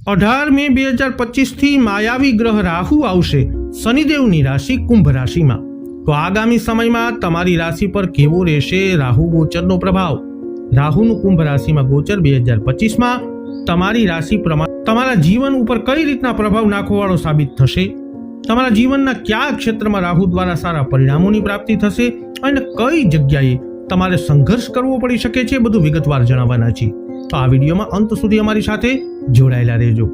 18 મે 2025 થી માયાવી ગ્રહ રાહુ આવશે શનિદેવની રાશિ કુંભ રાશિમાં। તો આગામી સમયમાં તમારી રાશિ પર કેવો રહેશે રાહુ ગોચરનો પ્રભાવ? રાહુનું કુંભ રાશિમાં ગોચર 2025માં તમારી રાશિ પ્રમાણે તમારા જીવન ઉપર કઈ રીતના પ્રભાવ નાખવાવાળો સાબિત થશે? તમારા જીવનના કયા ક્ષેત્રમાં રાહુ દ્વારા સારા પરિણામોની પ્રાપ્તિ થશે અને કઈ જગ્યાએ તમારે સંઘર્ષ કરવો પડી શકે છે, બધું વિગતવાર જણાવવાના છે। તો આ વિડીયોમાં અંત સુધી અમારી સાથે જોડાયેલા રહેજો।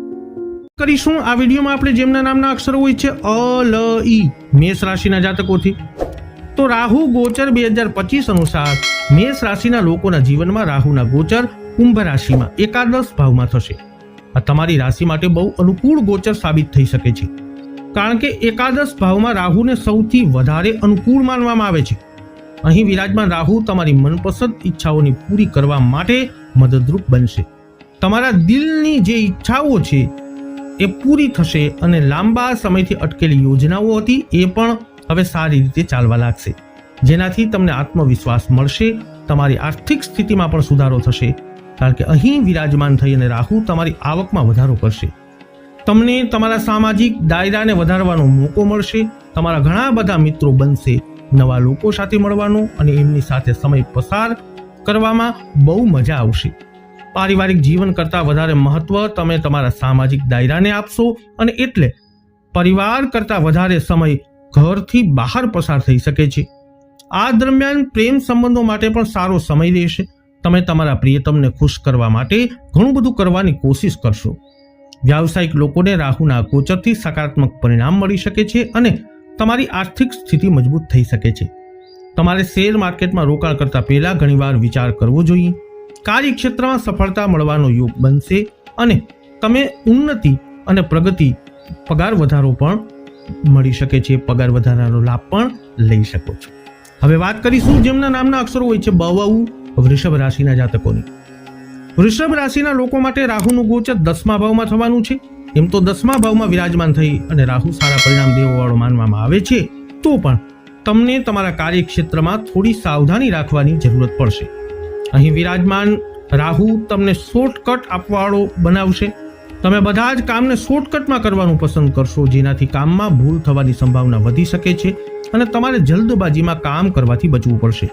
કરીશું આ વિડીયોમાં આપણે જેમના નામના અક્ષરો હોય છે અ લ ઈ મેષ રાશિના જાતકોથી। તો રાહુ ગોચર 2025 અનુસાર મેષ રાશિના લોકોના જીવનમાં રાહુના ગોચર કુંભ રાશિમાં એકાદશ ભાવમાં થશે। આ તમારી રાશિ માટે બહુ અનુકૂળ ગોચર સાબિત થઈ શકે છે, કારણ કે એકાદશ ભાવમાં રાહુને સૌથી વધારે અનુકૂળ માનવામાં આવે છે। અહીં વિરાજમાન રાહુ તમારી મનપસંદ ઈચ્છાઓની પૂરી કરવા માટે મદદરૂપ બનશે। તમારા દિલની જે ઈચ્છાઓ છે એ પૂરી થશે અને લાંબા સમયથી અટકેલી યોજનાઓ હતી એ પણ હવે સારી રીતે ચાલવા લાગશે, જેનાથી તમને આત્મવિશ્વાસ મળશે। તમારી આર્થિક સ્થિતિમાં પણ સુધારો થશે, કારણ કે અહીં વિરાજમાન થઈ અને રાહુ તમારી આવકમાં વધારો કરશે। તમને તમારા સામાજિક દાયરાને વધારવાનો મોકો મળશે। તમારા ઘણા બધા મિત્રો બનશે। નવા લોકો સાથે મળવાનો અને એમની સાથે સમય પસાર કરવામાં બહુ મજા આવશે। પારિવારિક જીવન કરતાં વધારે મહત્વ તમે તમારા સામાજિક દાયરાને આપશો અને એટલે પરિવાર કરતાં વધારે સમય ઘરથી બહાર પસાર થઈ શકે છે। આ દરમિયાન પ્રેમ સંબંધો માટે પણ સારો સમય રહેશે। તમે તમારા પ્રિયતમને ખુશ કરવા માટે ઘણું બધું કરવાની કોશિશ કરશો। વ્યાવસાયિક લોકોને રાહુના ગોચરથી સકારાત્મક પરિણામ મળી શકે છે અને તમારી આર્થિક સ્થિતિ મજબૂત થઈ શકે છે। તમારે શેર માર્કેટમાં રોકાણ કરતા પહેલા ઘણીવાર વિચાર કરવો જોઈએ। કાર્યક્ષેત્રમાં સફળતા મળવાનો યોગ બનશે અને તમે ઉન્નતિ અને પ્રગતિ પગાર વધારો પણ મળી શકે છે, પગાર વધારાનો લાભ પણ લઈ શકો છો। હવે વાત કરીશું જેમના નામના અક્ષરો હોય છે બ વ ઉ વૃષભ રાશિના જાતકોની। વૃષભ રાશિના લોકો માટે રાહુનું ગોચર 10મા ભાવમાં થવાનું છે। એમ તો 10મા ભાવમાં વિરાજમાન થઈ અને રાહુ સારા પરિણામ દેવાવાળો માનવામાં આવે છે, તો પણ તમને તમારા કાર્યક્ષેત્રમાં થોડી સાવધાની રાખવાની જરૂરત પડશે। અહીં વિરાજમાન રાહુ તમને શોર્ટકટ આપવાવાળો બનાવશે। તમે બધા જ કામને શોર્ટકટમાં કરવાનું પસંદ કરશો, જેનાથી કામમાં ભૂલ થવાની સંભાવના વધી શકે છે અને તમારે જલ્દબાજીમાં કામ કરવાથી બચવું પડશે।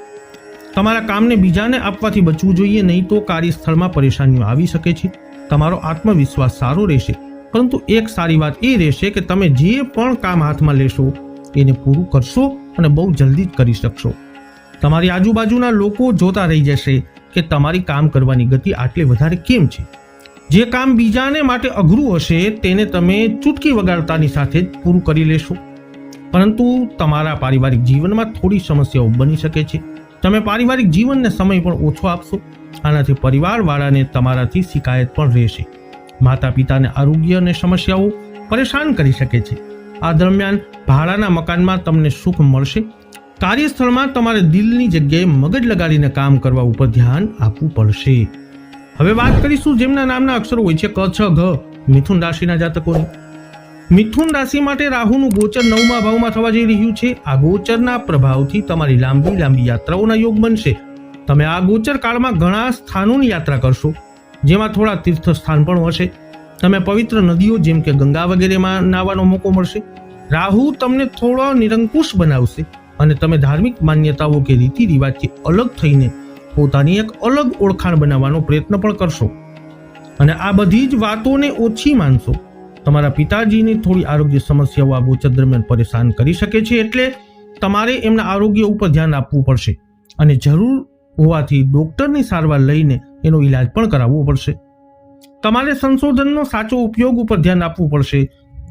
તમારા કામને બીજાને આપવાથી બચવું જોઈએ, નહીં તો કાર્યસ્થળમાં પરેશાનીઓ આવી શકે છે। તમારો આત્મવિશ્વાસ સારો રહેશે, પરંતુ એક સારી વાત એ રહેશે કે તમે જે પણ કામ હાથમાં લેશો એને પૂરું કરશો અને બહુ જલ્દી જ કરી શકશો। તમારી આજુબાજુના લોકો જોતા રહી જશે કે તમારી કામ કરવાની ગતિ આટલી વધારે કેમ છે। જે કામ બીજાને માટે અઘરું હશે તેને તમે ચૂટકી વગાડતાની સાથે જ પૂરું કરી લેશો, પરંતુ તમારા પારિવારિક જીવનમાં થોડી સમસ્યાઓ બની શકે છે। તમે પારિવારિક જીવનને સમય પણ ઓછો આપશો। આનાથી પરિવારવાળાને તમારાથી શિકાયત પણ રહેશે। માતા પિતાને આરોગ્ય અને સમસ્યાઓ પરેશાન કરી શકે છે। આ દરમિયાન ભાડાના મકાનમાં તમને સુખ મળશે। કાર્યસ્થળમાં તમારે દિલની જગ્યાએ મગજ લગાડીને કામ કરવા ઉપર ધ્યાન આપવું પડશે। હવે વાત કરીશું જેમના નામના અક્ષરો હોય છે ક છ ઘ મિથુન રાશિના જાતકોની। મિથુન રાશિ માટે રાહુનું ગોચર 9મા ભાવમાં થવા જઈ રહ્યું છે। આ ગોચરના પ્રભાવથી તમારી લાંબી યાત્રાઓના યોગ બનશે। તમે આ ગોચર કાળમાં ઘણા સ્થાનોની યાત્રા કરશો, જેમાં થોડા તીર્થ સ્થાન પણ હશે। તમે પવિત્ર નદીઓ જેમ કે ગંગા વગેરેમાં નાહવાનો મોકો મળશે। રાહુ તમને થોડો નિરંકુશ બનાવશે અને તમે ધાર્મિક માન્યતાઓ કે રીતિ રિવાજથી અલગ થઈને પોતાની એક અલગ ઓળખાણ બનાવવાનો પ્રયત્ન પણ કરશો અને આ બધી જ વાતોને ઓછી માનશો। તમારા પિતાજીની થોડી આરોગ્ય સમસ્યાઓ આ ગોચર દરમિયાન પરેશાન કરી શકે છે, એટલે તમારે એમના આરોગ્ય ઉપર ધ્યાન આપવું પડશે અને જરૂર હોવાથી ડોક્ટરની સારવાર લઈને એનો ઈલાજ પણ કરાવવો પડશે। તમારે સંશોધનનો સાચો ઉપયોગ ઉપર ધ્યાન આપવું પડશે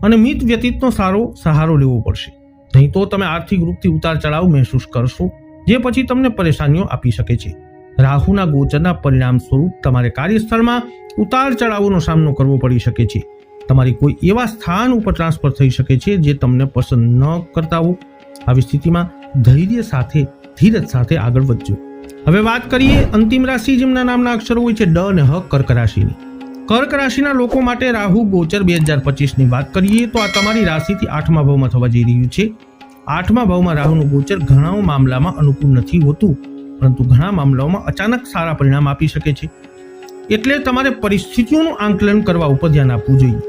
અને મિત વ્યતીતનો સારો સહારો લેવો પડશે, નહીં તો તમે આર્થિક રૂપથી ઉતાર ચઢાવ મહેસૂસ કરશો, જે પછી તમને પરેશાનીઓ આપી શકે છે। રાહુના ગોચરના પરિણામ સ્વરૂપ તમારે કાર્યસ્થળમાં ઉતાર ચઢાવોનો સામનો કરવો પડી શકે છે। તમારી કોઈ એવા સ્થાન ઉપર ટ્રાન્સફર થઈ શકે છે જે તમને પસંદ ન કરતા હો। આવી સ્થિતિમાં ધૈર્ય સાથે ધીરજ સાથે આગળ વધજો। હવે વાત કરીએ અંતિમ રાશિ જેમના નામના અક્ષરો હોય છે ડ અને હ કર્ક રાશિની। કર્ક રાશિના લોકો માટે રાહુ ગોચર 2025ની વાત કરીએ તો આ તમારી રાશિથી 8મા ભાવમાં થવા જઈ રહ્યું છે। 8મા ભાવમાં રાહુનું ગોચર ઘણા મામલામાં અનુકૂળ નથી હોતું, પરંતુ ઘણા મામલાઓમાં અચાનક સારા પરિણામ આપી શકે છે। એટલે તમારે પરિસ્થિતિઓનું આંકલન કરવા ઉપર ધ્યાન આપવું જોઈએ.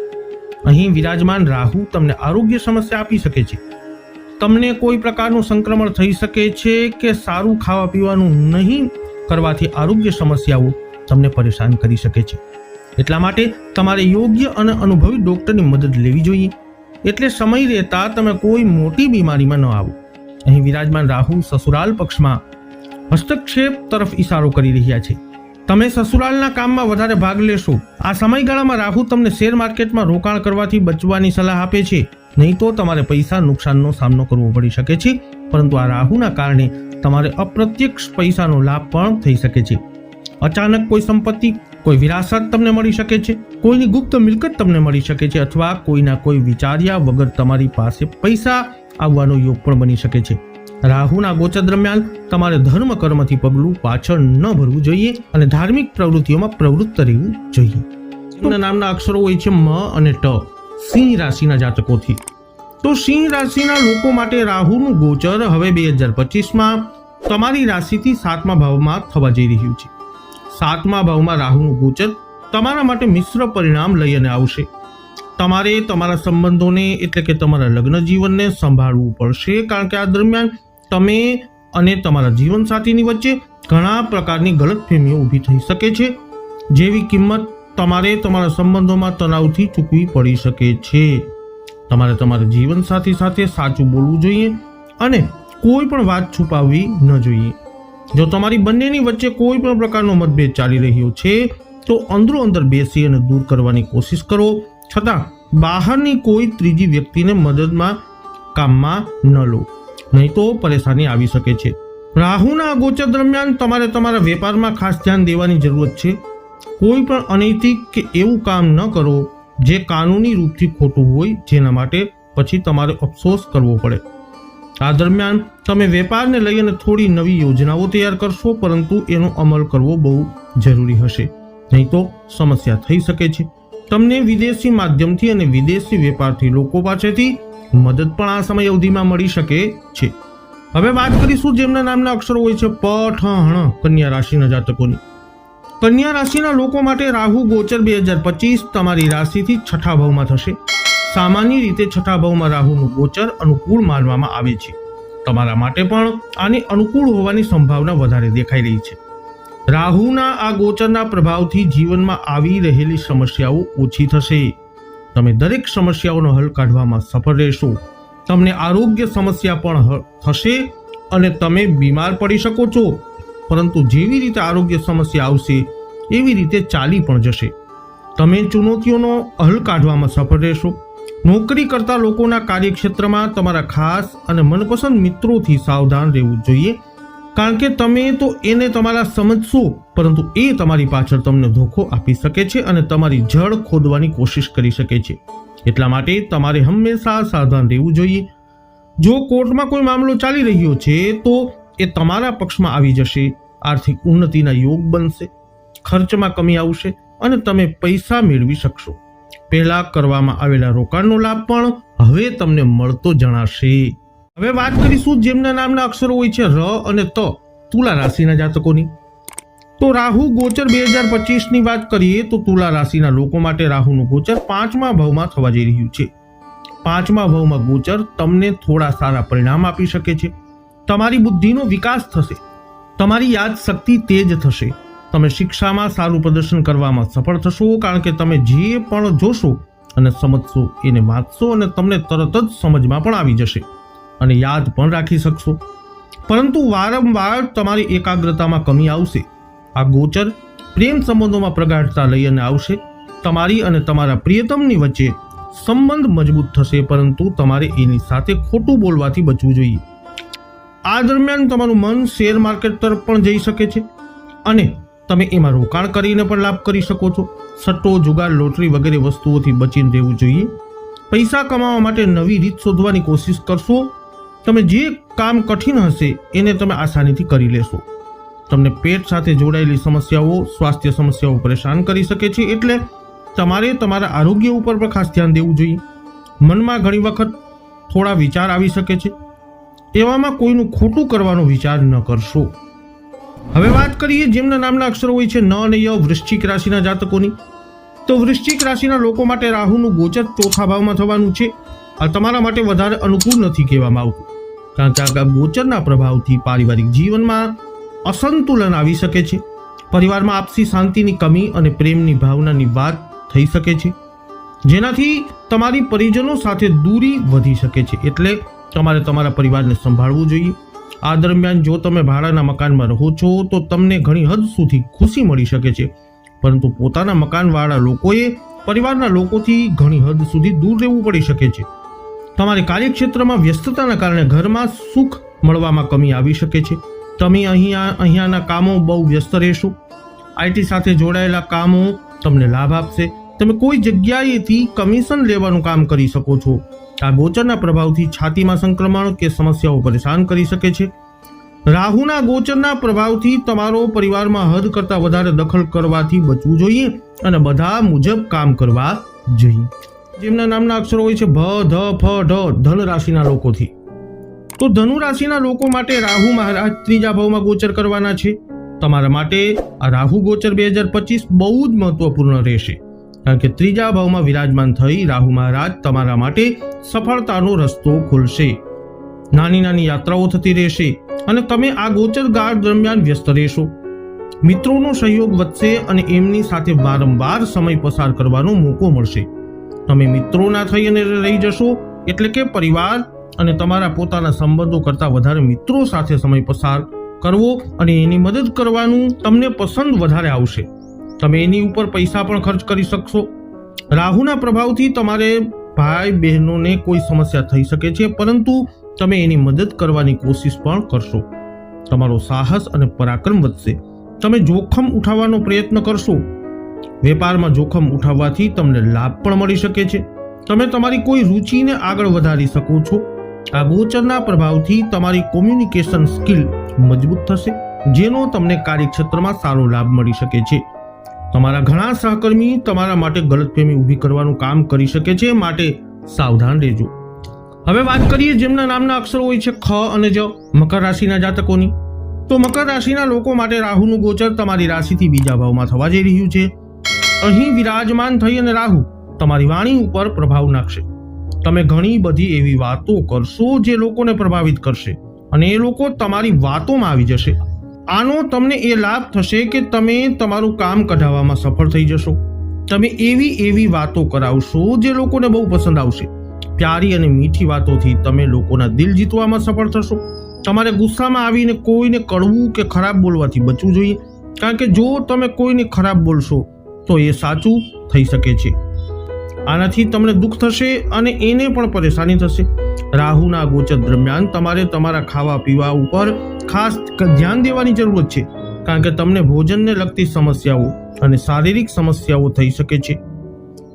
અહીં વિરાજમાન રાહુ તમને આરોગ્ય સમસ્યા આપી શકે છે. તમને કોઈ પ્રકારનું સંક્રમણ થઈ શકે છે કે સારું ખાવા પીવાનું નહીં કરવાથી આરોગ્ય સમસ્યાઓ તમને પરેશાન કરી શકે છે. એટલા માટે તમારે યોગ્ય અને અનુભવી ડોક્ટરની મદદ લેવી જોઈએ. એટલે સમય રહેતા તમે કોઈ મોટી બીમારીમાં ન આવો. અહીં વિરાજમાન રાહુ સસુરાલ પક્ષમાં હસ્તક્ષેપ તરફ ઈશારો કરી રહ્યા છે. તમે સસુરાલના કામમાં વધારે ભાગ લેશો. આ સમયગાળામાં રાહુ તમને શેર માર્કેટમાં રોકાણ કરવાથી બચવાની સલાહ આપે છે, નહીં તો તમારે પૈસા નુકસાનનો સામનો કરવો પડી શકે છે. પરંતુ આ રાહુના કારણે તમારે અપ્રત્યક્ષ પૈસાનો લાભ પણ થઈ શકે છે. અચાનક કોઈ સંપત્તિ, કોઈ વિરાસત તમને મળી શકે છે, કોઈની ગુપ્ત મિલકત તમને મળી શકે છે, અથવા કોઈના કોઈ વિચાર્યા વગર તમારી પાસે પૈસા આવવાનો યોગ પણ બની શકે છે. રાહુના ગોચર દરમિયાન તમારે ધર્મ કર્મથી પગલું પાછળ ન ભરવું જોઈએ અને ધાર્મિક પ્રવૃત્તિઓમાં પ્રવૃત્ત રહેવું જોઈએ. નામના અક્ષરો હોય છે મ અને ટ. સિંહ રાશિના જાતકોથી તો સિંહ રાશિના લોકો માટે રાહુનું ગોચર હવે 2025માં તમારી રાશિથી 7મા ભાવમાં થવા જઈ રહ્યું છે. 7મા ભાવમાં રાહુનું ગોચર તમારા માટે મિશ્ર પરિણામ લઈને આવશે. તમારે તમારા સંબંધોને એટલે કે તમારા લગ્ન જીવનને સંભાળવું પડશે, કારણ કે આ દરમિયાન તમે અને તમારા જીવનસાથીની વચ્ચે ઘણા પ્રકારની ગલતફહેમીઓ ઊભી થઈ શકે છે, જેવી કિંમત તમારે તમારા સંબંધોમાં તણાવથી ચૂકવી પડી શકે છે. તમારે તમારા જીવનસાથી સાથે સાચું બોલવું જોઈએ અને કોઈ પણ વાત છુપાવવી ન જોઈએ. જો તમારી બંનેની વચ્ચે કોઈ પણ પ્રકારનો મતભેદ ચાલી રહ્યો છે તો અંદરો અંદર બેસી અને દૂર કરવાની કોશિશ કરો, છતાં બહારની કોઈ ત્રીજી વ્યક્તિને મદદમાં કામમાં ન લો, નહીં તો પરેશાની આવી શકે છે. રાહુના ગોચર દરમિયાન તમારે તમારા વેપારમાં ખાસ ધ્યાન દેવાની જરૂરત છે. કોઈ પણ અનૈતિક કે એવું કામ ન કરો જે કાનૂની રૂપથી ખોટું હોય, જેના માટે પછી તમારે અફસોસ કરવો પડે. આ દરમિયાન તમે વેપારને લઈને થોડી નવી યોજનાઓ તૈયાર કરશો, પરંતુ એનો અમલ કરવો બહુ જરૂરી હશે, નહીં તો સમસ્યા થઈ શકે છે. તમને વિદેશી માધ્યમથી અને વિદેશી વેપારથી લોકો પાસેથી મદદ પણ આ સમય અવધિમાં મળી શકે છે. હવે વાત કરીશું જેમના નામના અક્ષરો હોય છે પ, ઠ, હણ, કન્યા રાશિના જાતકોની. કન્યા રાશિના લોકો માટે રાહુ ગોચર 2025 તમારી રાશિથી 6થા ભાવમાં થશે. સામાન્ય રીતે 6થા ભાવમાં રાહુનું ગોચર અનુકૂળ માનવામાં આવે છે. તમારા માટે પણ આની અનુકૂળ હોવાની સંભાવના વધારે દેખાઈ રહી છે. રાહુના આ ગોચરના પ્રભાવથી જીવનમાં આવી રહેલી સમસ્યાઓ ઓછી થશે. તમે દરેક સમસ્યાઓનો હલ કાઢવામાં સફળ રહેશો. તમને આરોગ્ય સમસ્યા પણ થશે અને તમે બીમાર પડી શકો છો, પરંતુ જેવી રીતે આરોગ્ય સમસ્યા આવશે એવી રીતે ચાલી પણ જશે. તમે ચુનૌતીઓનો હલ કાઢવામાં સફળ રહેશો. નોકરી કરતા લોકોના કાર્યક્ષેત્રમાં તમારા ખાસ અને મનપસંદ મિત્રોથી સાવધાન રહેવું જોઈએ, કારણ કે તમે તો એને તમારા સમજશો, પરંતુ એ તમારી પાછળ તમને ધોખો આપી શકે છે અને તમારી જડ ખોદવાની કોશિશ કરી શકે છે. એટલા માટે તમારે હંમેશા સાવધાન રહેવું જોઈએ. જો કોર્ટમાં કોઈ મામલો ચાલી રહ્યો છે તો એ તમારા પક્ષમાં આવી જશે. આર્થિક ઉન્નતિના યોગ બનશે, ખર્ચમાં કમી આવશે અને તમે પૈસા મેળવી શકશો. પહેલા કરવામાં આવેલા રોકાણનો લાભ પણ હવે તમને મળતો જણાશે. હવે વાત કરીશું જેમના નામના અક્ષરો હોય છે ર અને ત, તુલા રાશિના જાતકોની. તો રાહુ ગોચર 2025ની વાત કરીએ તો તુલા રાશિના લોકો માટે રાહુનું ગોચર 5મા ભાવમાં થવા જઈ રહ્યું છે. 5મા ભાવમાં ગોચર તમને થોડા સારા પરિણામ આપી શકે છે. તમારી બુદ્ધિનો વિકાસ થશે, તમારી યાદ શક્તિ તેજ થશે. તમે શિક્ષામાં સારું પ્રદર્શન કરવામાં સફળ થશો, કારણ કે તમે જે પણ જોશો અને સમજશો એને વાંચશો અને તમને તરત જ સમજમાં પણ આવી જશે અને યાદ પણ રાખી શકશો. પરંતુ વારંવાર તમારી એકાગ્રતામાં કમી આવશે. આ ગોચર પ્રેમ સંબંધોમાં પ્રગાઢતા લઈને આવશે. તમારી અને તમારા પ્રિયતમની વચ્ચે સંબંધ મજબૂત થશે, પરંતુ તમારે એની સાથે ખોટું બોલવાથી બચવું જોઈએ. આ દરમિયાન તમારું મન શેર માર્કેટ તરફ પણ જઈ શકે છે અને તમે એમાં રોકાણ કરીને પણ લાભ કરી શકો છો. સટ્ટો, જુગાર, લોટરી વગેરે વસ્તુઓથી બચીને રહેવું જોઈએ. પૈસા કમાવા માટે નવી રીત શોધવાની કોશિશ કરશો. તમે જે કામ કઠિન હશે એને તમે આસાનીથી કરી લેશો. તમને પેટ સાથે જોડાયેલી સમસ્યાઓ, સ્વાસ્થ્ય સમસ્યાઓ પરેશાન કરી શકે છે, એટલે તમારે તમારા આરોગ્ય ઉપર પણ ખાસ ધ્યાન દેવું જોઈએ. મનમાં ઘણી વખત થોડા વિચાર આવી શકે છે. એવામાં કોઈનું ખોટું કરવાનો વિચાર ન કરશો. હવે વાત કરીએ જેમના નામના અક્ષરો હોય છે ન અને ય, વૃશ્ચિક રાશિના જાતકોની. તો વૃશ્ચિક રાશિના લોકો માટે રાહુનું ગોચર ચોથા ભાવમાં થવાનું છે. આ તમારા માટે વધારે અનુકૂળ નથી કહેવામાં આવતું, કારણ કે આ ગોચરના પ્રભાવથી પારિવારિક જીવનમાં અસંતુલન આવી શકે છે. પરિવારમાં આપસી શાંતિની કમી અને પ્રેમની ભાવનાની વાત થઈ શકે છે, જેનાથી તમારી પરિજનો સાથે દૂરી વધી શકે છે. એટલે તમારે તમારા પરિવારને સંભાળવું જોઈએ. આ દરમિયાન જો તમે ભાડાના મકાનમાં રહો છો તો તમને ઘણી હદ સુધી ખુશી મળી શકે છે, પરંતુ પોતાના મકાનવાળા લોકોએ પરિવારના લોકોથી ઘણી હદ સુધી દૂર રહેવું પડી શકે છે. તમારે કાર્યક્ષેત્રમાં વ્યસ્તતાના કારણે ઘરમાં સુખ મળવામાં કમી આવી શકે છે. તમે અહીંયાના કામો બહુ વ્યસ્ત રહેશો. આઈટી સાથે જોડાયેલા કામો તમને લાભ આપશે. તમે કોઈ જગ્યાએથી કમિશન લેવાનું કામ કરી શકો છો. આ ગોચરના પ્રભાવથી છાતીમાં સંક્રમણ કે સમસ્યાઓ પરેશાન કરી શકે છે. રાહુના ગોચરના પ્રભાવથી તમારો પરિવારમાં હદ કરતાં વધારે દખલ કરવાથી બચવું જોઈએ અને બધા મુજબ કામ કરવા જોઈએ. જેમના નામના અક્ષરો હોય છે ભ, ધ, ફ, ઢ, ધન રાશિના લોકોથી. તો ધનુ રાશિના લોકો માટે રાહુ મહારાજ ત્રીજા ભાવમાં ગોચર કરવાના છે. તમારા માટે આ રાહુ ગોચર 2025 બહુ જ મહત્વપૂર્ણ રહેશે, કારણ કે ત્રીજા ભાવમાં વિરાજમાન થઈ રાહુ મહારાજ તમારા માટે સફળતાનો રસ્તો ખોલશે. નાની નાની યાત્રાઓ થતી રહેશે અને તમે આ ગોચર ગાળ દરમિયાન વ્યસ્ત રહેશો. મિત્રોનો સહયોગ વધશે અને એમની સાથે વારંવાર સમય પસાર કરવાનો મોકો મળશે. તમે મિત્રોના થઈ અને રહી જશો, એટલે કે પરિવાર અને તમારા પોતાના સંબંધો કરતાં વધારે મિત્રો સાથે સમય પસાર કરવો અને એની મદદ કરવાનું તમને પસંદ વધારે આવશે. તમે એની ઉપર પૈસા પણ ખર્ચ કરી શકશો. રાહુના પ્રભાવથી તમારે ભાઈ બહેનોને કોઈ સમસ્યા થઈ શકે છે, પરંતુ તમે એની મદદ કરવાની કોશિશ પણ કરશો. તમારો સાહસ અને પરાક્રમ વધશે. તમે જોખમ ઉઠાવવાનો પ્રયત્ન કરશો. વેપારમાં જોખમ ઉઠાવવાથી તમને લાભ પણ મળી શકે છે. તમે તમારી કોઈ રુચિને આગળ વધારી શકો છો. આ ગોચરના પ્રભાવથી તમારી કોમ્યુનિકેશન સ્કિલ મજબૂત થશે, જેનો તમને કાર્યક્ષેત્રમાં સારો લાભ મળી શકે છે. તમારા ઘણા સહકર્મી તમારા માટે ગલતફહેમી ઊભી કરવાનું કામ કરી શકે છે, માટે સાવધાન રહેજો. હવે વાત કરીએ જેમના નામના અક્ષરો હોય છે ખ અને જ, મકર રાશિના જાતકોની. તો મકર રાશિના લોકો માટે રાહુનું ગોચર તમારી રાશિથી બીજા ભાવમાં થવા જઈ રહ્યું છે. અહીં વિરાજમાન થઈ અને રાહુ તમારી વાણી ઉપર પ્રભાવ નાખશે. તમે ઘણી બધી એવી વાતો કરશો જે લોકોને પ્રભાવિત કરશે અને એ લોકો તમારી વાતોમાં આવી જશે. આનો તમને એ લાભ થશે કે તમે તમારું કામ કઢાવવામાં સફળ થઈ જશો. તમે એવી વાતો કરાવશો જે લોકોને બહુ પસંદ આવશે. પ્યારી અને મીઠી વાતોથી તમે લોકોના દિલ જીતવામાં સફળ થશો. તમારે ગુસ્સામાં આવીને કોઈને કડવું કે ખરાબ બોલવાથી બચવું જોઈએ, કારણ કે જો તમે કોઈને ખરાબ બોલશો તો એ સાચું થઈ શકે છે. આનાથી તમને દુઃખ થશે અને એને પણ પરેશાની થશે. રાહુના ગોચર દરમિયાન તમારે તમારા ખાવા પીવા ઉપર ખાસ ધ્યાન દેવાની જરૂરત છે, કારણ કે તમને ભોજનને લગતી સમસ્યાઓ અને શારીરિક સમસ્યાઓ થઈ શકે છે.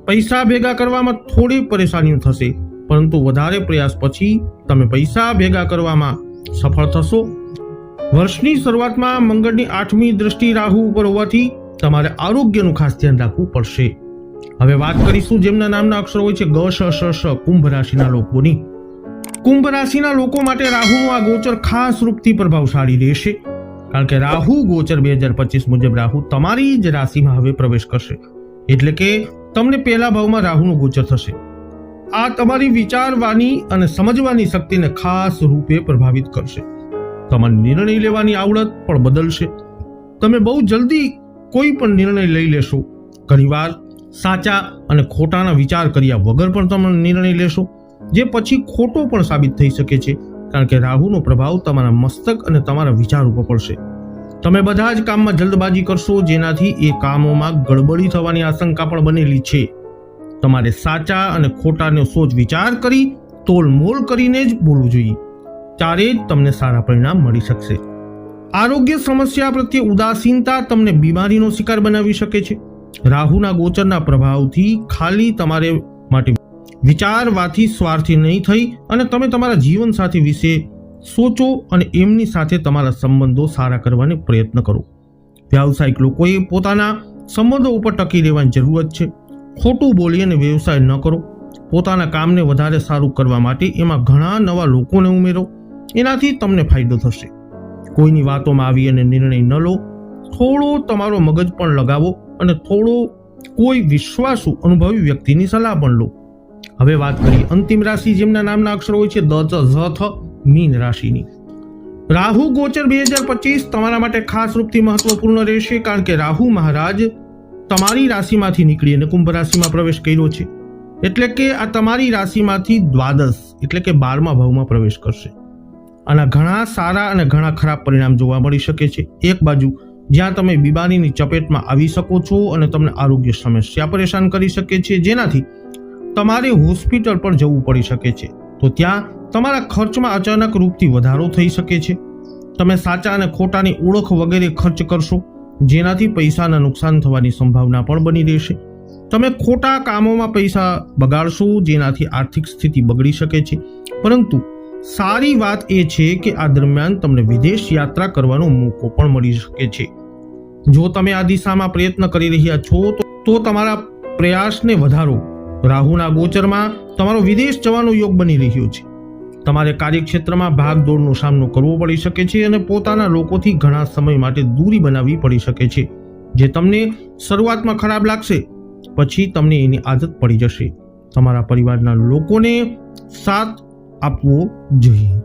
પૈસા ભેગા કરવામાં થોડી પરેશાનીઓ થશે, પરંતુ વધારે પ્રયાસ પછી તમે પૈસા ભેગા કરવામાં સફળ થશો. વર્ષની શરૂઆતમાં મંગળની 8મી દ્રષ્ટિ રાહુ ઉપર હોવાથી તમારે આરોગ્યનું ખાસ ધ્યાન રાખવું પડશે. હવે વાત કરીશું જેમના નામના અક્ષરો હોય છે ગ, શ, શ, શ, કુંભ રાશિના લોકોની. કુંભ રાશિના લોકો માટે રાહુનું આ ગોચર ખાસ રૂપથી પ્રભાવશાળી રહેશે, કારણ કે રાહુ ગોચર 2025 મુજબ રાહુ તમારી જ રાશિમાં હવે પ્રવેશ કરશે, એટલે કે તમને પહેલા ભાવમાં રાહુનું ગોચર થશે. આ તમારી વિચારવાની અને સમજવાની શક્તિને ખાસ રૂપે પ્રભાવિત કરશે. તમારી નિર્ણય લેવાની આવડત પણ બદલશે. તમે બહુ જલ્દી કોઈ પણ નિર્ણય લઈ લેશો. ઘણીવાર સાચા અને ખોટાના વિચાર કર્યા વગર પણ તમે નિર્ણય લેશો, જે પછી ખોટો પણ સાબિત થઈ શકે છે, કારણ કે રાહુનો પ્રભાવ તમારા મસ્તક અને તમારા વિચાર ઉપર પડશે. તમે બધા જ કામમાં જલ્દબાજી કરશો, જેનાથી એ કામોમાં ગડબડી થવાની આશંકા પણ બનેલી છે. તમારે સાચા અને ખોટાનો સોચ વિચાર કરી તોલમોલ કરીને જ બોલવું જોઈએ, ત્યારે જ તમને સારા પરિણામ મળી શકશે. આરોગ્ય સમસ્યા પ્રત્યે ઉદાસીનતા તમને બીમારીનો શિકાર બનાવી શકે છે. રાહુના ગોચરના પ્રભાવથી ખાલી તમારે માટે વિચારવાથી સ્વાર્થી નહીં થઈ અને તમે તમારા જીવનસાથી વિશે સોચો અને એમની સાથે તમારા સંબંધો સારા કરવાનો પ્રયત્ન કરો. વ્યાવસાયિક લોકોએ પોતાના સંબંધો ઉપર ટકી રહેવાની જરૂરત છે. ખોટું બોલી અને વ્યવસાય ન કરો. પોતાના કામને વધારે સારું કરવા માટે એમાં ઘણા નવા લોકોને ઉમેરો, એનાથી તમને ફાયદો થશે. કોઈની વાતોમાં આવી અને નિર્ણય ન લો. થોડો તમારો મગજ પણ લગાવો અને થોડો કોઈ વિશ્વાસુ અનુભવી વ્યક્તિની સલાહ પણ લો. હવે વાત કરીએ અંતિમ રાશિ જેમના નામના અક્ષરો હોય છે દ, ચ, ઝ, થ, મીન રાશિની. રાહુ ગોચર 2025 તમારા માટે ખાસ રૂપથી મહત્વપૂર્ણ રહેશે, કારણ કે રાહુ મહારાજ તમારી રાશિમાંથી નીકળી અને કુંભ રાશિમાં પ્રવેશ કર્યો છે. એટલે કે આ તમારી રાશિમાંથી દ્વાદશ એટલે કે 12મા ભાવમાં પ્રવેશ કરશે. આના ઘણા સારા અને ઘણા ખરાબ પરિણામ જોવા મળી શકે છે. એક બાજુ જ્યાં તમે બીમારીની ચપેટમાં આવી શકો છો અને તમને આરોગ્ય સમસ્યા પરેશાન કરી શકે છે, જેનાથી તમારે હોસ્પિટલ પર જવું પડી શકે છે, તો ત્યાં તમારા ખર્ચમાં અચાનક રૂપથી વધારો થઈ શકે છે. તમે સાચા અને ખોટાની ઓળખ વગેરે ખર્ચ કરશો, જેનાથી પૈસાના નુકસાન થવાની સંભાવના પણ બની રહેશે. તમે ખોટા કામોમાં પૈસા બગાડશો, જેનાથી આર્થિક સ્થિતિ બગડી શકે છે. પરંતુ સારી વાત એ છે કે આ દરમિયાન તમને વિદેશ યાત્રા કરવાનો મોકો પણ મળી શકે છે. જો તમે આ દિશામાં પ્રયત્ન કરી રહ્યા છો તો તમારા પ્રયાસને વધારો. રાહુના ગોચરમાં તમારો વિદેશ જવાનો યોગ બની રહ્યો છે. તમારે કાર્યક્ષેત્રમાં ભાગદોડનો સામનો કરવો પડી શકે છે અને પોતાના લોકોથી ઘણા સમય માટે દૂરી બનાવવી પડી શકે છે, જે તમને શરૂઆતમાં ખરાબ લાગશે, પછી તમને એની આદત પડી જશે. તમારા પરિવારના લોકોને સાથ આપવો જોઈએ.